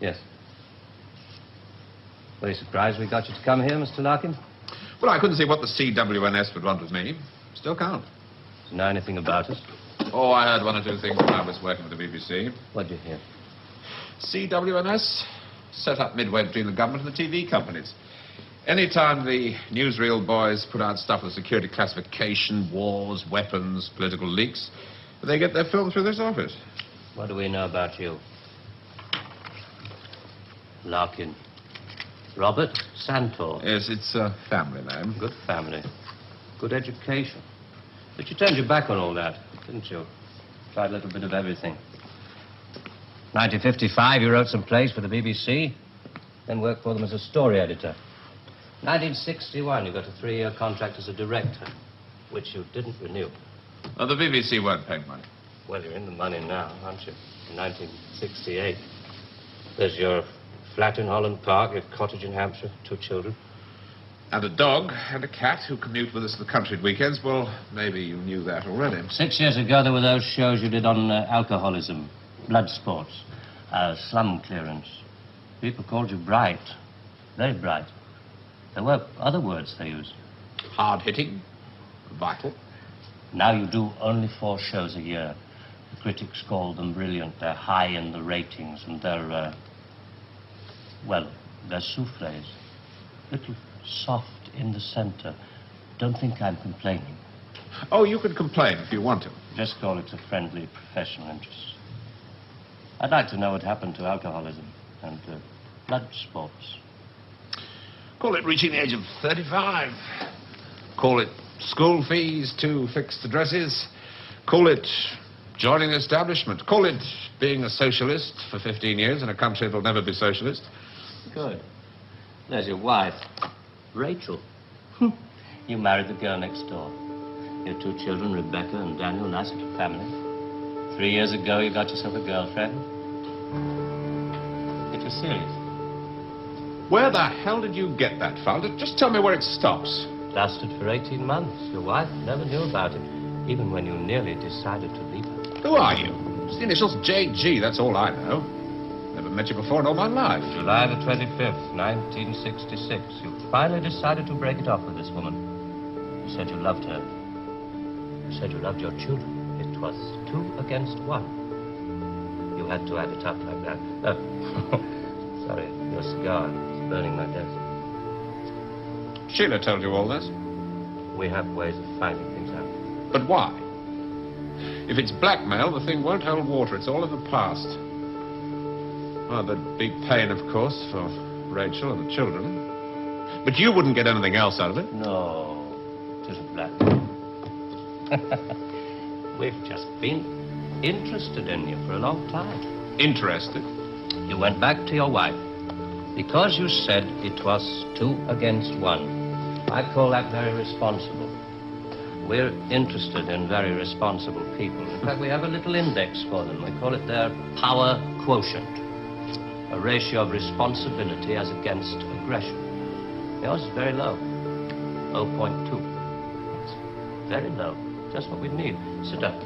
Yes. Very surprised we got you to come here, Mr. Larkin. Well, I couldn't see what the CWNS would want with me. Still can't. Know anything about us? Oh, I heard one or two things when I was working with the BBC. What'd you hear? CWNS set up midway between the government and the TV companies. Any time the newsreel boys put out stuff with security classification, wars, weapons, political leaks, they get their film through this office. What do we know about you? Larkin. Robert Santor. Yes, it's a family name. Good family. Good education. But you turned your back on all that, didn't you? Tried a little bit of everything. 1955, you wrote some plays for the BBC, then worked for them as a story editor. 1961, you got a 3-year contract as a director, which you didn't renew. Oh, the BBC weren't paying money. Well, you're in the money now, aren't you? In 1968. There's your flat in Holland Park, your cottage in Hampshire, 2 children. And a dog and a cat who commute with us to the country at weekends. Well, maybe you knew that already. 6 years ago, there were those shows you did on alcoholism, blood sports, slum clearance. People called you bright. Very bright. There were other words they used. Hard-hitting, vital. Now you do only 4 shows a year. The critics call them brilliant. They're high in the ratings, and they're, well, they're soufflés. Little soft in the center. Don't think I'm complaining. Oh, you can complain if you want to. Just call it a friendly professional interest. I'd like to know what happened to alcoholism and blood sports. Call it reaching the age of 35. Call it school fees, 2 fixed addresses. Call it joining the establishment. Call it being a socialist for 15 years in a country that'll never be socialist. Good. There's your wife, Rachel. You married the girl next door. Your 2 children, Rebecca and Daniel, nice little family. 3 years ago, you got yourself a girlfriend. It was serious. Where the hell did you get that, Founder? Just tell me where it stops. Lasted for 18 months. Your wife never knew about it, even when you nearly decided to leave her. Who are you? It's the initials JG, that's all I know. Never met you before in all my life. July the 25th, 1966. You finally decided to break it off with this woman. You said you loved her. You said you loved your children. It was 2 against 1. You had to add it up like that. Sorry, your cigar is burning my desk. Sheila told you all this? We have ways of finding things out. But why? If it's blackmail, the thing won't hold water. It's all in the past. Well, there'd be pain, of course, for Rachel and the children. But you wouldn't get anything else out of it. No, it isn't blackmail. We've just been interested in you for a long time. Interested? You went back to your wife because you said it was 2 against 1. I call that very responsible. We're interested in very responsible people. In fact, we have a little index for them. We call it their power quotient, a ratio of responsibility as against aggression. Yours is very low, 0.2. It's very low, just what we need. Sit up.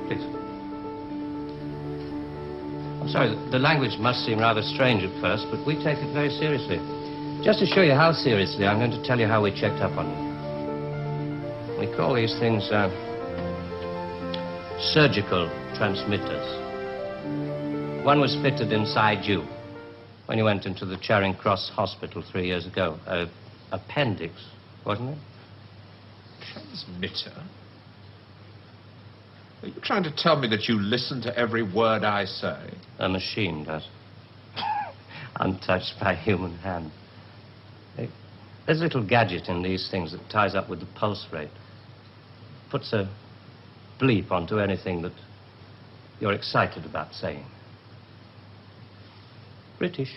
Please. I'm sorry, the language must seem rather strange at first, but we take it very seriously. Just to show you how seriously, I'm going to tell you how we checked up on you. We call these things surgical transmitters. One was fitted inside you when you went into the Charing Cross Hospital 3 years ago. Appendix, wasn't it? Transmitter? Are you trying to tell me that you listen to every word I say? A machine does. Untouched by human hand. There's a little gadget in these things that ties up with the pulse rate. Puts a bleep onto anything that you're excited about saying. British.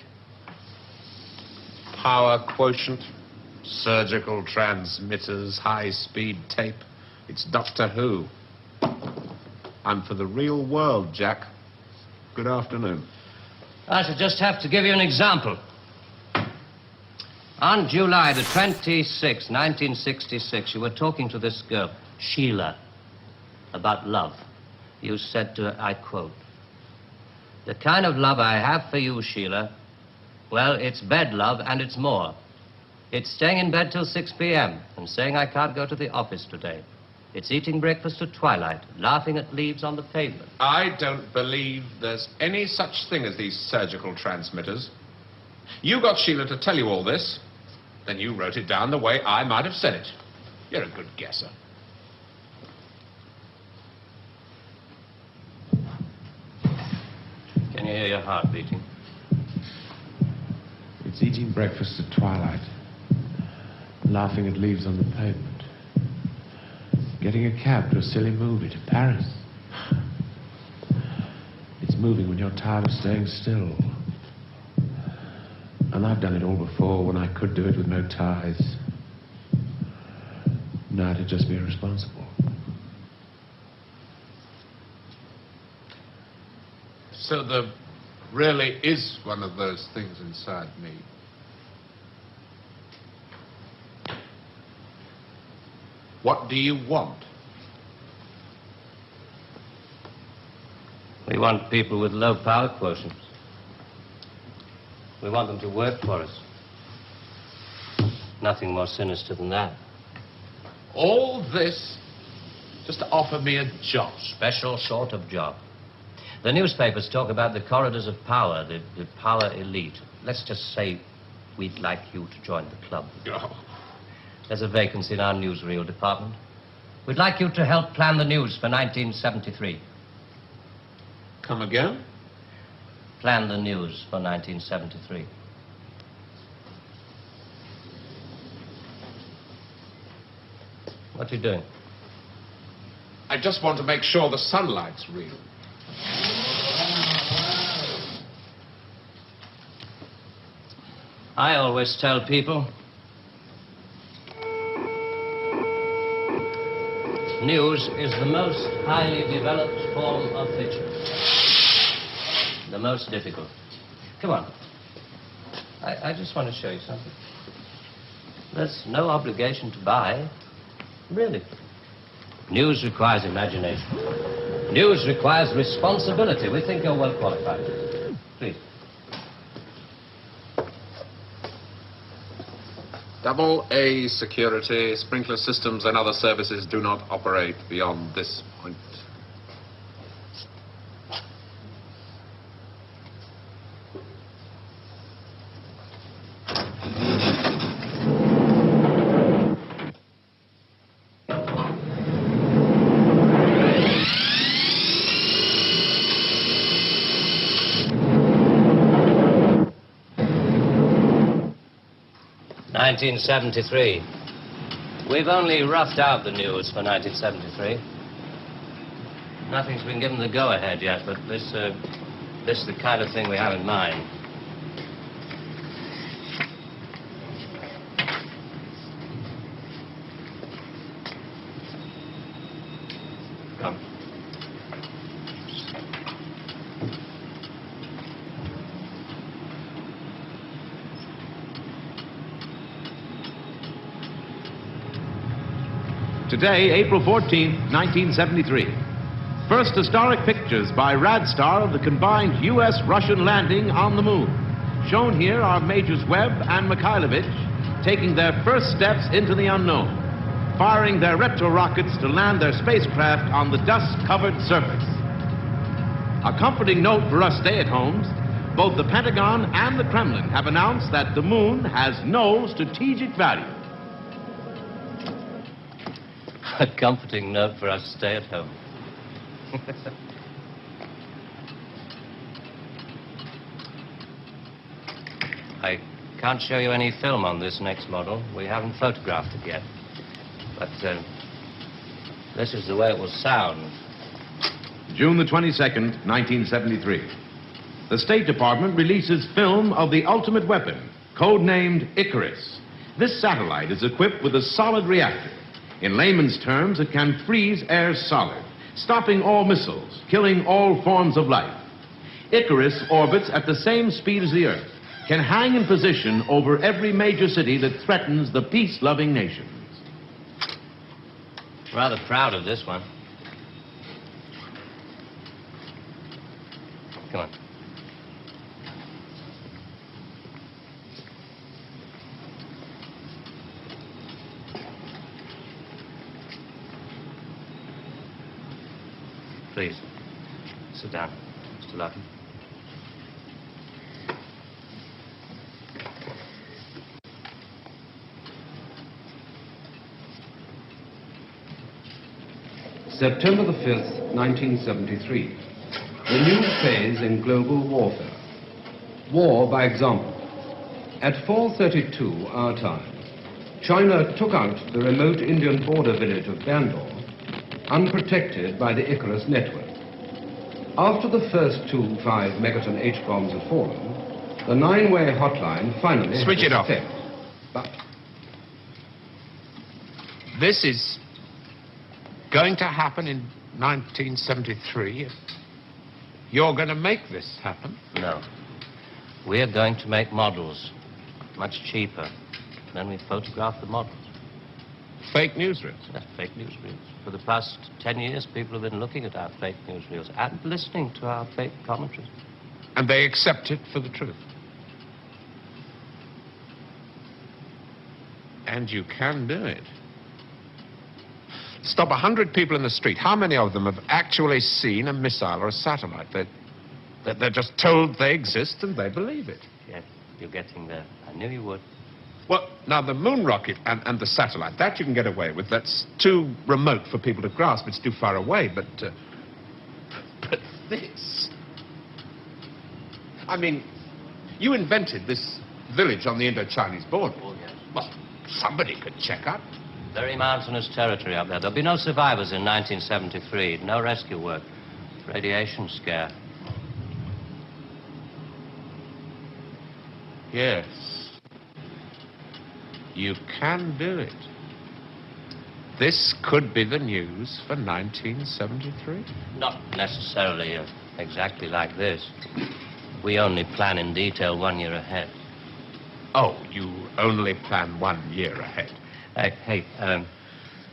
Power quotient, surgical transmitters, high-speed tape. It's Doctor Who. I'm for the real world, Jack. Good afternoon. I shall just have to give you an example. On July the 26th, 1966, you were talking to this girl, Sheila, about love. You said to her, I quote, The kind of love I have for you, Sheila, well, it's bed love and it's more. It's staying in bed till 6 p.m. and saying I can't go to the office today. It's eating breakfast at twilight, laughing at leaves on the pavement. I don't believe there's any such thing as these surgical transmitters. You got Sheila to tell you all this, then you wrote it down the way I might have said it. You're a good guesser. Can you hear your heart beating? It's eating breakfast at twilight, laughing at leaves on the pavement, getting a cab to a silly movie to Paris. It's moving when you're tired of staying still. And I've done it all before when I could do it with no ties. Now it'd just be irresponsible. So there really is one of those things inside me. What do you want? We want people with low power quotients. We want them to work for us. Nothing more sinister than that. All this just to offer me a job. Special sort of job. The newspapers talk about the corridors of power, the power elite. Let's just say we'd like you to join the club. Oh. There's a vacancy in our newsreel department. We'd like you to help plan the news for 1973. Come again? Plan the news for 1973. What are you doing? I just want to make sure the sunlight's real. I always tell people, news is the most highly developed form of fiction. The most difficult. Come on. I just want to show you something. There's no obligation to buy. Really. News requires imagination. News requires responsibility. We think you're well qualified. Please. Double A security, sprinkler systems and other services do not operate beyond this point. '73. We've only roughed out the news for 1973. Nothing's been given the go-ahead yet, but this is the kind of thing we have in mind. Come. Today, April 14th, 1973. First historic pictures by Radstar of the combined U.S.-Russian landing on the moon. Shown here are Majors Webb and Mikhailovich taking their first steps into the unknown, firing their retro rockets to land their spacecraft on the dust-covered surface. A comforting note for us stay-at-homes, both the Pentagon and the Kremlin have announced that the moon has no strategic value. A comforting note for us to stay at home. I can't show you any film on this next model. We haven't photographed it yet. But this is the way it will sound. June the 22nd, 1973. The State Department releases film of the ultimate weapon, codenamed Icarus. This satellite is equipped with a solid reactor. In layman's terms, it can freeze air solid, stopping all missiles, killing all forms of life. Icarus orbits at the same speed as the Earth, can hang in position over every major city that threatens the peace-loving nations. Rather proud of this one. Come on. please. Sit down, Mr. Lowden. September the 5th, 1973. The new phase in global warfare. War by example. At 4:32 our time, China took out the remote Indian border village of Bandar, unprotected by the Icarus network. After the first 2 5-megaton H-bombs had fallen, the 9-way hotline finally Switch had it off. effect. But This is going to happen in 1973. You're going to make this happen? No. We're going to make models, much cheaper. Then we photograph the models. Fake newsreels. That's fake newsreels. For the past 10 years, people have been looking at our fake newsreels and listening to our fake commentaries. And they accept it for the truth. And you can do it. Stop 100 people in the street. How many of them have actually seen a missile or a satellite? They're just told they exist and they believe it. Yes, you're getting there. I knew you would. Well, now, the moon rocket and the satellite, that you can get away with. That's too remote for people to grasp. It's too far away, but this... I mean, you invented this village on the Indo-Chinese border. Oh, yes. Well, somebody could check up. Very mountainous territory up there. There'll be no survivors in 1973. No rescue work. Radiation scare. Yes. You can do it. This could be the news for 1973. Not necessarily exactly like this. We only plan in detail 1 year ahead. Oh, you only plan 1 year ahead. Hey,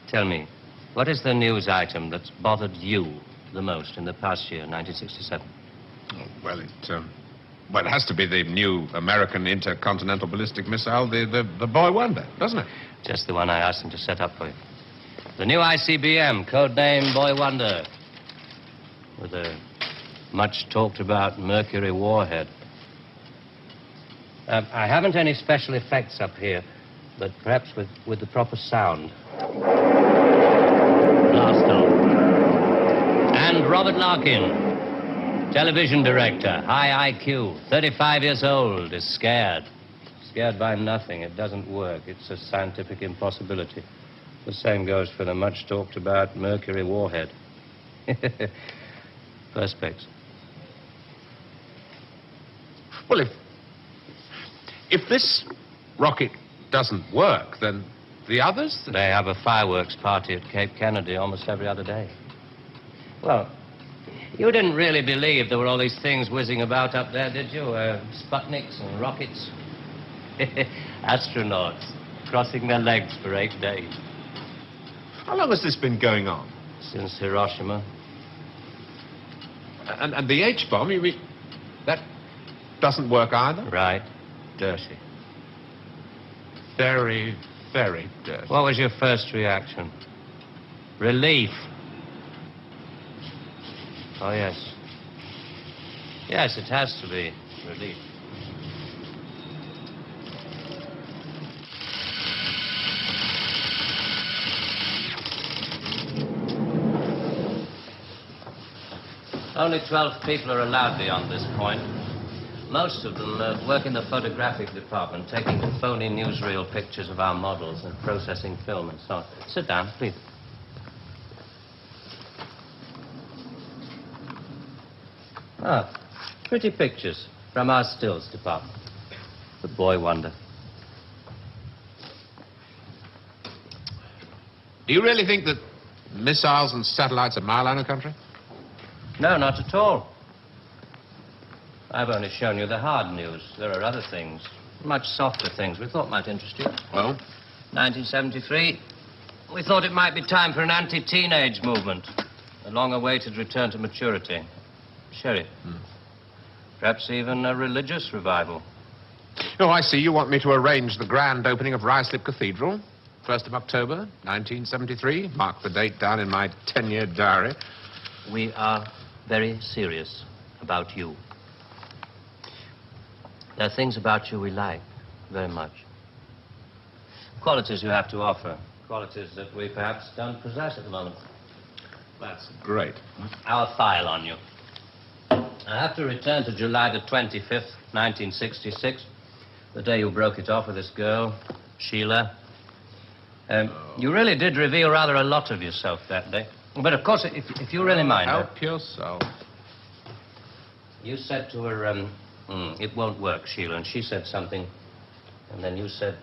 tell me, what is the news item that's bothered you the most in the past year, 1967? Oh, well, it has to be the new American intercontinental ballistic missile, the Boy Wonder, doesn't it? Just the one I asked him to set up for you. The new ICBM, codename Boy Wonder, with a much talked about Mercury warhead. I haven't any special effects up here, but perhaps with the proper sound. Blast off. And Robert Larkin, television director, high IQ, 35 years old, is scared. Scared by nothing. It doesn't work. It's a scientific impossibility. The same goes for the much talked about Mercury warhead. Perspex. Well, if this rocket doesn't work, then the others... They have a fireworks party at Cape Kennedy almost every other day. Well, you didn't really believe there were all these things whizzing about up there, did you? Sputniks and rockets. Astronauts crossing their legs for 8 days. How long has this been going on? Since Hiroshima. And the H-bomb, you mean... that doesn't work either? Right. Dirty. Very, very dirty. What was your first reaction? Relief. Oh, yes. Yes, it has to be relief. Only 12 people are allowed beyond this point. Most of them work in the photographic department, taking phony newsreel pictures of our models and processing film and so on. Sit down, please. Ah, pretty pictures from our stills department. The Boy Wonder. Do you really think that missiles and satellites are mile out of country? No, not at all. I've only shown you the hard news. There are other things, much softer things we thought might interest you. Well? 1973, we thought it might be time for an anti-teenage movement. A long-awaited return to maturity. Sherry. Perhaps even a religious revival. Oh, I see. You want me to arrange the grand opening of Ruislip Cathedral, 1st of October, 1973. Mark the date down in my 10-year diary. We are very serious about you. There are things about you we like very much. Qualities you have to offer. Qualities that we perhaps don't possess at the moment. That's great. Our file on you. I have to return to July the 25th, 1966, the day you broke it off with this girl, Sheila. You really did reveal rather a lot of yourself that day. But, of course, if you really mind... Help yourself. You said to her, it won't work, Sheila, and she said something, and then you said...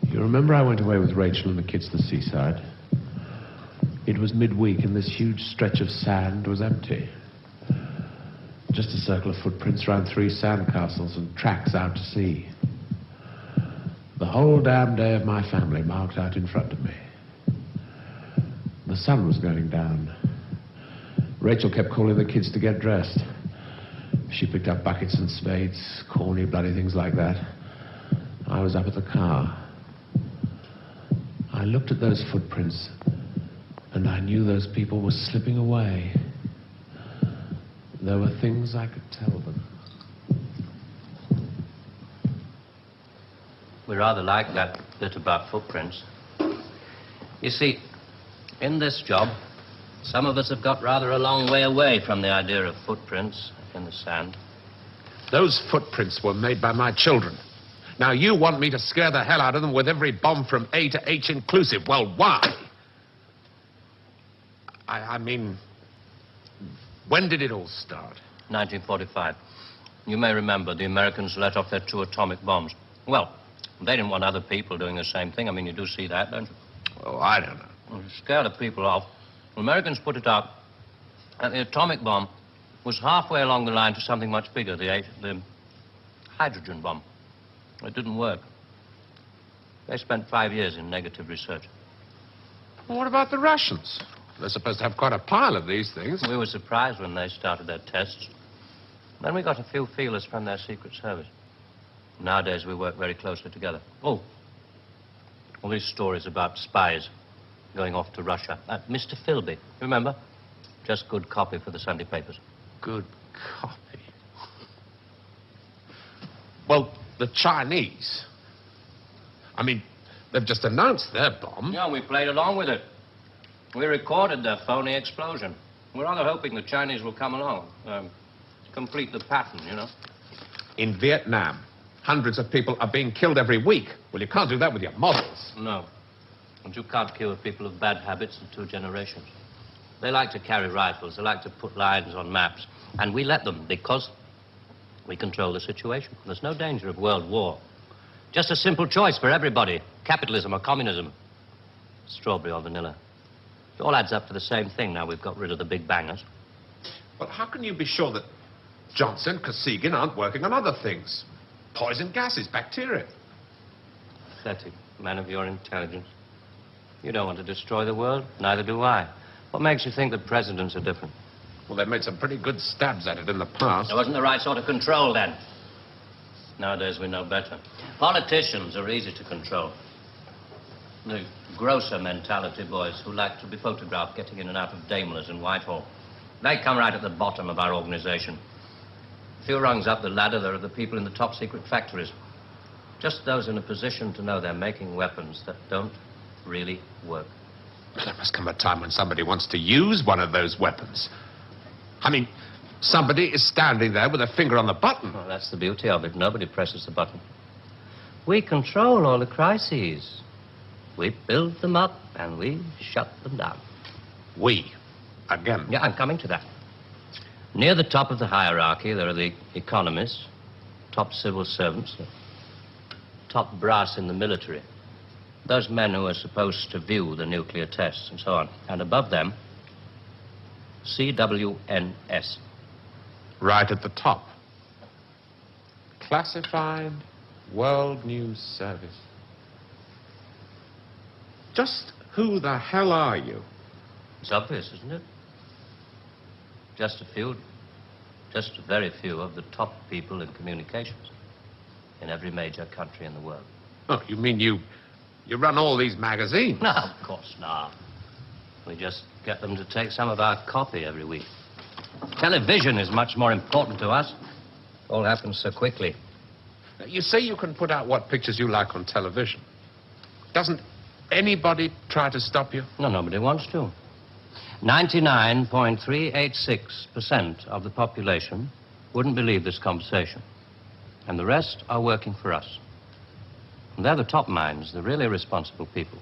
You remember I went away with Rachel and the kids to the seaside? It was midweek, and this huge stretch of sand was empty. Just a circle of footprints around 3 sandcastles and tracks out to sea. The whole damn day of my family marked out in front of me. The sun was going down. Rachel kept calling the kids to get dressed. She picked up buckets and spades, corny, bloody things like that. I was up at the car. I looked at those footprints, and I knew those people were slipping away. There were things I could tell them. We rather like that bit about footprints. You see, in this job, some of us have got rather a long way away from the idea of footprints in the sand. Those footprints were made by my children. Now, you want me to scare the hell out of them with every bomb from A to H inclusive. Well, why? I mean, when did it all start? 1945. You may remember the Americans let off their 2 atomic bombs. Well, they didn't want other people doing the same thing. I mean, you do see that, don't you? Oh, I don't know. Well, to scare the people off, the Americans put it out that the atomic bomb was halfway along the line to something much bigger, the hydrogen bomb. It didn't work. They spent 5 years in negative research. Well, what about the Russians? They're supposed to have quite a pile of these things. We were surprised when they started their tests. Then we got a few feelers from their Secret Service. Nowadays, we work very closely together. Oh, all these stories about spies going off to Russia. Mr. Philby, remember? Just good copy for the Sunday papers. Good copy. Well, the Chinese. I mean, they've just announced their bomb. Yeah, we played along with it. We recorded their phony explosion. We're rather hoping the Chinese will come along, complete the pattern, you know. In Vietnam, hundreds of people are being killed every week. Well, you can't do that with your models. No. And you can't cure people of bad habits in 2 generations. They like to carry rifles. They like to put lines on maps. And we let them because we control the situation. There's no danger of world war. Just a simple choice for everybody. Capitalism or communism. Strawberry or vanilla. It all adds up to the same thing now we've got rid of the big bangers. Well, how can you be sure that Johnson, Kosygin aren't working on other things? Poison gases, bacteria. Pathetic man of your intelligence. You don't want to destroy the world, neither do I. What makes you think that presidents are different? Well, they've made some pretty good stabs at it in the past. There wasn't the right sort of control then. Nowadays we know better. Politicians are easy to control. The grosser mentality boys who like to be photographed getting in and out of Daimlers in Whitehall. They come right at the bottom of our organization. A few rungs up the ladder, there are the people in the top secret factories. Just those in a position to know they're making weapons that don't really work. Well, there must come a time when somebody wants to use one of those weapons. I mean, somebody is standing there with a finger on the button. Well, that's the beauty of it. Nobody presses the button. We control all the crises. We build them up and we shut them down. We? Again? Yeah, I'm coming to that. Near the top of the hierarchy, there are the economists, top civil servants, top brass in the military. Those men who are supposed to view the nuclear tests and so on. And above them, CWNS. Right at the top. Classified World News Service. Just who the hell are you? It's obvious, isn't it? Just a very few of the top people in communications in every major country in the world. Oh, you mean you You run all these magazines. No, of course not. We just get them to take some of our copy every week. Television is much more important to us. It all happens so quickly. You say you can put out what pictures you like on television. Doesn't anybody try to stop you? No, nobody wants to. 99.386% of the population wouldn't believe this conversation. And the rest are working for us. And they're the top minds, the really responsible people.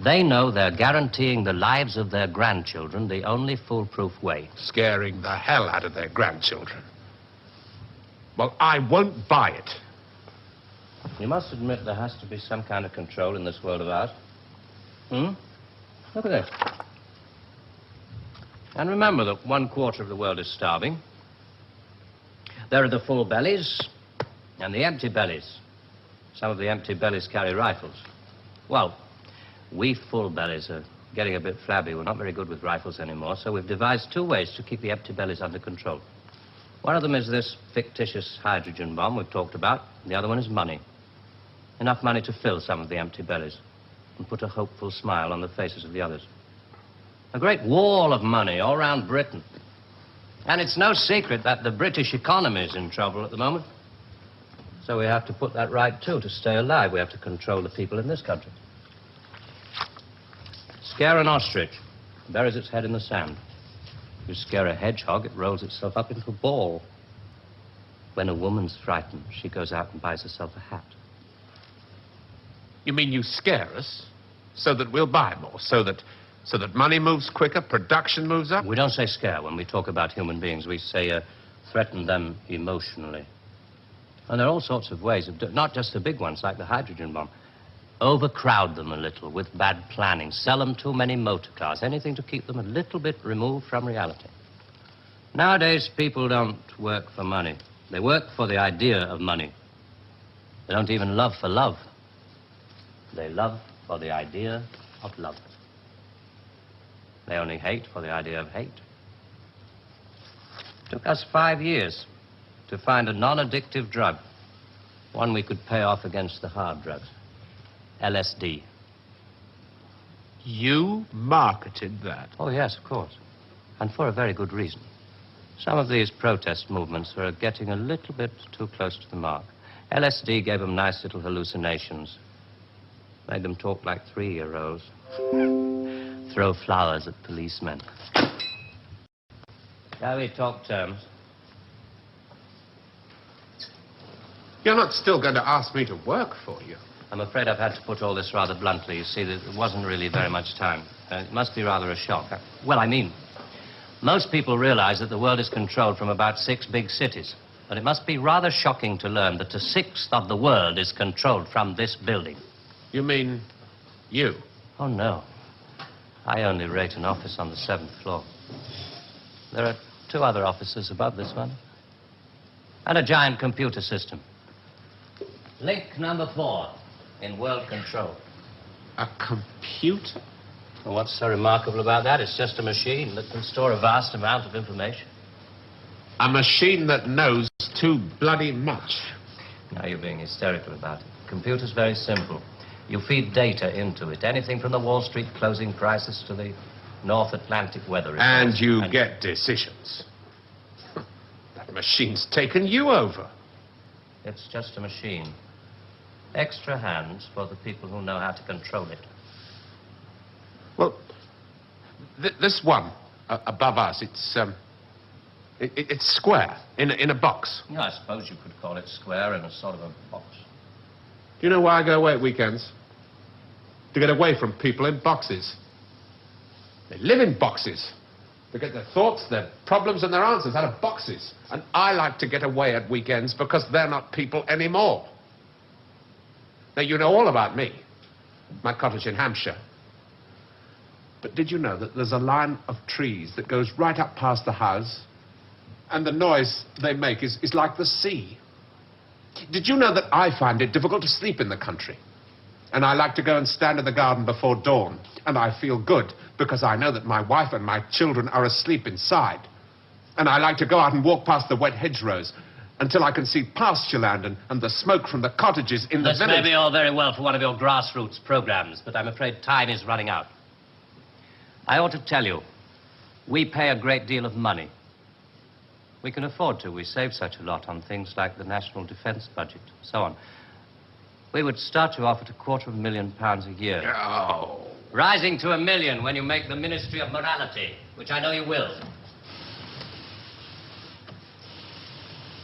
They know they're guaranteeing the lives of their grandchildren the only foolproof way. Scaring the hell out of their grandchildren. Well, I won't buy it. You must admit there has to be some kind of control in this world of ours. Look at this. And remember that 1/4 of the world is starving. There are the full bellies and the empty bellies. Some of the empty bellies carry rifles. Well, we full bellies are getting a bit flabby. We're not very good with rifles anymore, so we've devised 2 ways to keep the empty bellies under control. One of them is this fictitious hydrogen bomb we've talked about. The other one is money. Enough money to fill some of the empty bellies and put a hopeful smile on the faces of the others. A great wall of money all around Britain. And it's no secret that the British economy is in trouble at the moment. So we have to put that right, too, to stay alive. We have to control the people in this country. Scare an ostrich, it buries its head in the sand. You scare a hedgehog, it rolls itself up into a ball. When a woman's frightened, she goes out and buys herself a hat. You mean you scare us so that we'll buy more, so that money moves quicker, production moves up? We don't say scare when we talk about human beings. We say threaten them emotionally. And there are all sorts of ways of not just the big ones like the hydrogen bomb. Overcrowd them a little with bad planning. Sell them too many motor cars. Anything to keep them a little bit removed from reality. Nowadays, people don't work for money. They work for the idea of money. They don't even love for love. They love for the idea of love. They only hate for the idea of hate. It took us 5 years to find a non-addictive drug, one we could pay off against the hard drugs. LSD. You marketed that? Oh, yes, of course. And for a very good reason. Some of these protest movements were getting a little bit too close to the mark. LSD gave them nice little hallucinations. Made them talk like 3-year-olds. Throw flowers at policemen. Shall we talk terms? You're not still going to ask me to work for you? I'm afraid I've had to put all this rather bluntly. You see, there wasn't really very much time. It must be rather a shock. Well, I mean, most people realize that the world is controlled from about 6 big cities. But it must be rather shocking to learn that 1/6 of the world is controlled from this building. You mean you? Oh, no. I only rate an office on the 7th floor. There are 2 other offices above this one. And a giant computer system. Link number 4 in world control. A computer? Well, what's so remarkable about that? It's just a machine that can store a vast amount of information. A machine that knows too bloody much. Now you're being hysterical about it. Computer's very simple. You feed data into it. Anything from the Wall Street closing prices to the North Atlantic weather reports. And you get decisions. That machine's taken you over. It's just a machine. Extra hands for the people who know how to control it. Well, this one above us, it's square in a box. Yeah, I suppose you could call it square in a sort of a box. Do you know why I go away at weekends? To get away from people in boxes. They live in boxes. They get their thoughts, their problems, and their answers out of boxes. And I like to get away at weekends because they're not people anymore. Now, you know all about me. My cottage in Hampshire. But did you know that there's a line of trees that goes right up past the house, and the noise they make is like the sea? Did you know that I find it difficult to sleep in the country? And I like to go and stand in the garden before dawn. And I feel good because I know that my wife and my children are asleep inside. And I like to go out and walk past the wet hedgerows until I can see pasture land and the smoke from the cottages in the village. This may be all very well for one of your grassroots programs, but I'm afraid time is running out. I ought to tell you, we pay a great deal of money. We can afford to. We save such a lot on things like the national defense budget, so on. We would start you off at £250,000 a year. Oh. Rising to £1 million when you make the Ministry of Morality, which I know you will.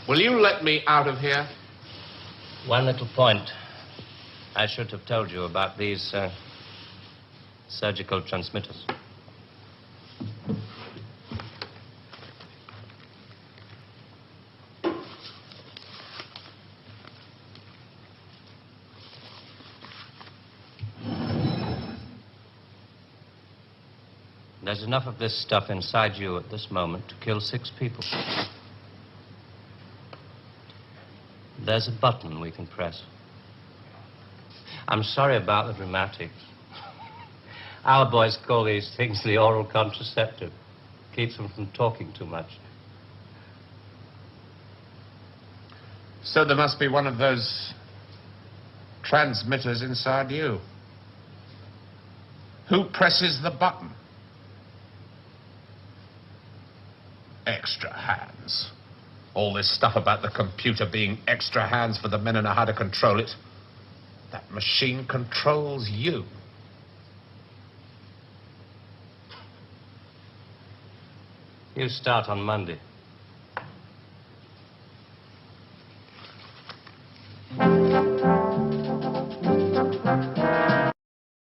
Will you let me out of here? One little point. I should have told you about these surgical transmitters. There's enough of this stuff inside you at this moment to kill 6 people. There's a button we can press. I'm sorry about the dramatics. Our boys call these things the oral contraceptive. Keeps them from talking too much. So there must be one of those transmitters inside you. Who presses the button? Extra hands. All this stuff about the computer being extra hands for the men who know how to control it. That machine controls you. You start on Monday.